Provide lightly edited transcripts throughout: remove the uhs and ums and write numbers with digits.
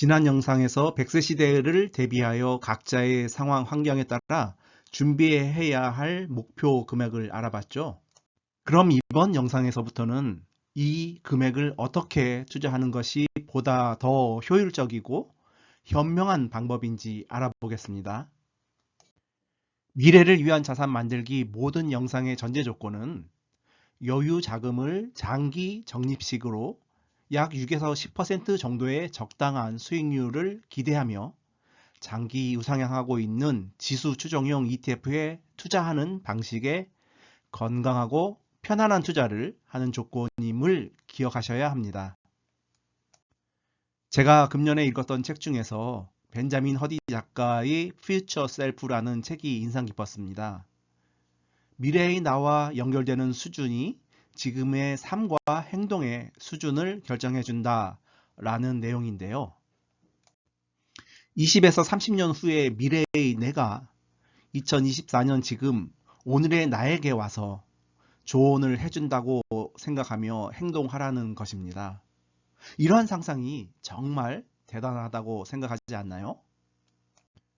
지난 영상에서 100세 시대를 대비하여 각자의 상황 환경에 따라 준비해야 할 목표 금액을 알아봤죠. 그럼 이번 영상에서부터는 이 금액을 어떻게 투자하는 것이 보다 더 효율적이고 현명한 방법인지 알아보겠습니다. 미래를 위한 자산 만들기 모든 영상의 전제 조건은 여유 자금을 장기 적립식으로 약 6에서 10% 정도의 적당한 수익률을 기대하며 장기 우상향하고 있는 지수 추종형 ETF에 투자하는 방식의 건강하고 편안한 투자를 하는 조건임을 기억하셔야 합니다. 제가 금년에 읽었던 책 중에서 벤자민 허디 작가의 Future Self라는 책이 인상 깊었습니다. 미래의 나와 연결되는 수준이 지금의 삶과 행동의 수준을 결정해 준다 라는 내용인데요. 20에서 30년 후의 미래의 내가 2024년 지금 오늘의 나에게 와서 조언을 해준다고 생각하며 행동하라는 것입니다. 이러한 상상이 정말 대단하다고 생각하지 않나요?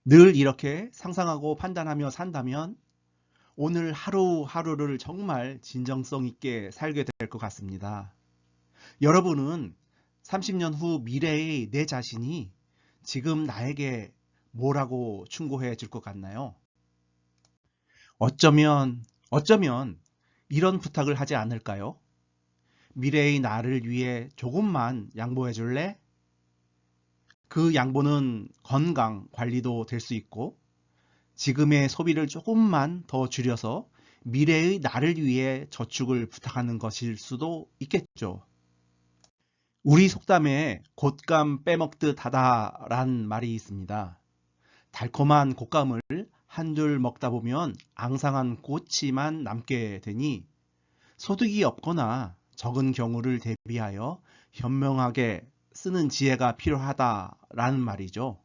늘 이렇게 상상하고 판단하며 산다면 오늘 하루하루를 정말 진정성 있게 살게 될 것 같습니다. 여러분은 30년 후 미래의 내 자신이 지금 나에게 뭐라고 충고해 줄 것 같나요? 어쩌면 이런 부탁을 하지 않을까요? 미래의 나를 위해 조금만 양보해 줄래? 그 양보는 건강 관리도 될 수 있고 지금의 소비를 조금만 더 줄여서 미래의 나를 위해 저축을 부탁하는 것일 수도 있겠죠. 우리 속담에 곶감 빼먹듯 하다란 말이 있습니다. 달콤한 곶감을 한줄 먹다 보면 앙상한 꼬치만 남게 되니 소득이 없거나 적은 경우를 대비하여 현명하게 쓰는 지혜가 필요하다라는 말이죠.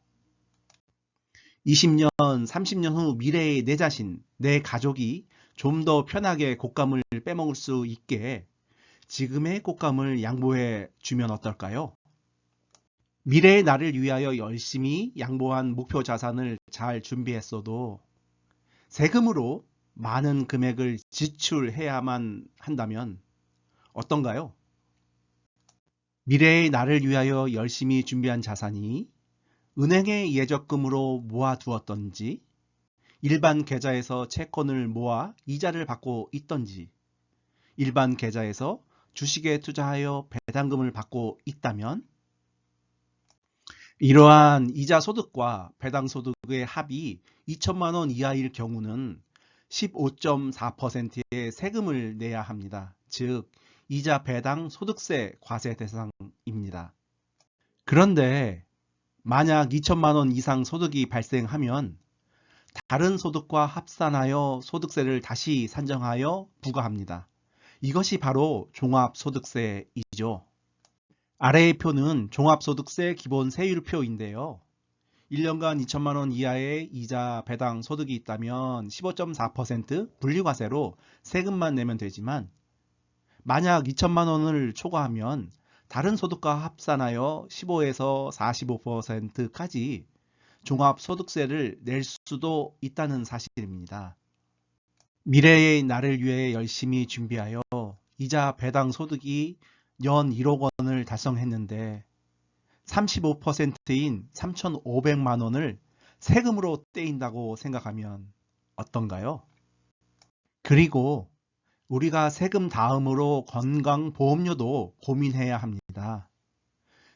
20년, 30년 후 미래의 내 자신, 내 가족이 좀 더 편하게 곶감을 빼먹을 수 있게 지금의 곶감을 양보해 주면 어떨까요? 미래의 나를 위하여 열심히 양보한 목표 자산을 잘 준비했어도 세금으로 많은 금액을 지출해야만 한다면 어떤가요? 미래의 나를 위하여 열심히 준비한 자산이 은행의 예적금으로 모아두었던지 일반 계좌에서 채권을 모아 이자를 받고 있던지 일반 계좌에서 주식에 투자하여 배당금을 받고 있다면 이러한 이자 소득과 배당 소득의 합이 2천만 원 이하일 경우는 15.4%의 세금을 내야 합니다. 즉 이자 배당 소득세 과세 대상입니다. 그런데 만약 2천만 원 이상 소득이 발생하면 다른 소득과 합산하여 소득세를 다시 산정하여 부과합니다. 이것이 바로 종합소득세이죠. 아래의 표는 종합소득세 기본 세율표인데요. 1년간 2천만 원 이하의 이자 배당 소득이 있다면 15.4% 분리과세로 세금만 내면 되지만 만약 2천만 원을 초과하면 다른 소득과 합산하여 15에서 45%까지 종합소득세를 낼 수도 있다는 사실입니다. 미래의 나를 위해 열심히 준비하여 이자 배당 소득이 연 1억 원을 달성했는데 35%인 3,500만 원을 세금으로 떼인다고 생각하면 어떤가요? 그리고 우리가 세금 다음으로 건강보험료도 고민해야 합니다.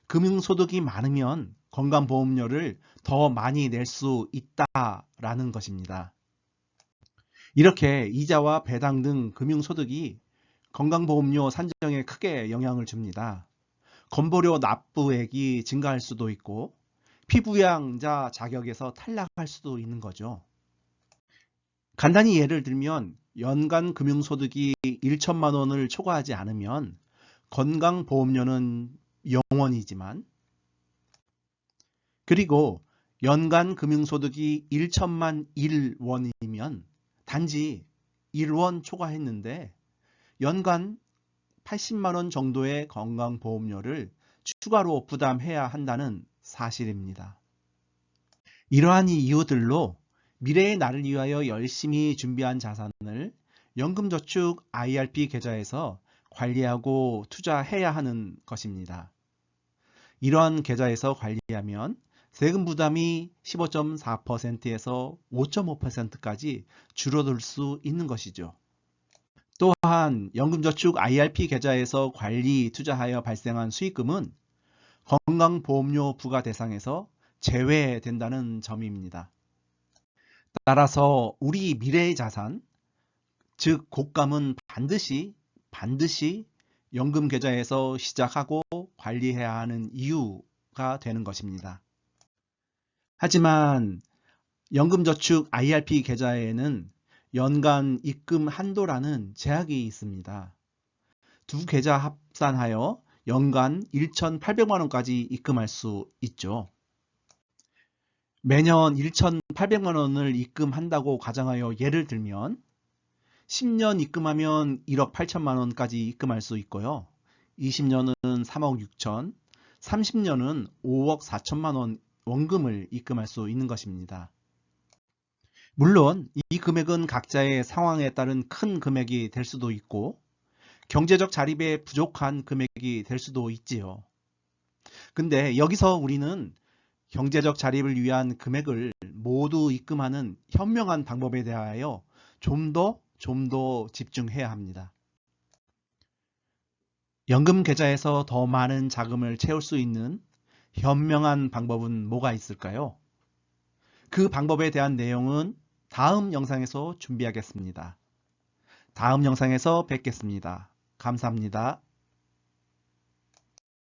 금융소득이 많으면 건강보험료를 더 많이 낼 수 있다라는 것입니다. 이렇게 이자와 배당 등 금융소득이 건강보험료 산정에 크게 영향을 줍니다. 건보료 납부액이 증가할 수도 있고 피부양자 자격에서 탈락할 수도 있는 거죠. 간단히 예를 들면 연간 금융소득이 1천만 원을 초과하지 않으면 건강보험료는 0원이지만 그리고 연간 금융소득이 1천만 1원이면 단지 1원 초과했는데 연간 80만 원 정도의 건강보험료를 추가로 부담해야 한다는 사실입니다. 이러한 이유들로 미래의 나를 위하여 열심히 준비한 자산을 연금저축 IRP 계좌에서 관리하고 투자해야 하는 것입니다. 이러한 계좌에서 관리하면 세금 부담이 15.4%에서 5.5%까지 줄어들 수 있는 것이죠. 또한 연금저축 IRP 계좌에서 관리 투자하여 발생한 수익금은 건강보험료 부과 대상에서 제외된다는 점입니다. 따라서 우리 미래의 자산, 즉 곡감은 반드시 연금 계좌에서 시작하고 관리해야 하는 이유가 되는 것입니다. 하지만 연금저축 IRP 계좌에는 연간 입금 한도라는 제약이 있습니다. 두 계좌 합산하여 연간 1,800만 원까지 입금할 수 있죠. 매년 1,800만 원을 입금한다고 가정하여 예를 들면 10년 입금하면 1억 8천만 원까지 입금할 수 있고요. 20년은 3억 6천, 30년은 5억 4천만 원 원금을 입금할 수 있는 것입니다. 물론 이 금액은 각자의 상황에 따른 큰 금액이 될 수도 있고 경제적 자립에 부족한 금액이 될 수도 있지요. 근데 여기서 우리는 경제적 자립을 위한 금액을 모두 입금하는 현명한 방법에 대하여 좀 더 집중해야 합니다. 연금 계좌에서 더 많은 자금을 채울 수 있는 현명한 방법은 뭐가 있을까요? 그 방법에 대한 내용은 다음 영상에서 준비하겠습니다. 다음 영상에서 뵙겠습니다. 감사합니다.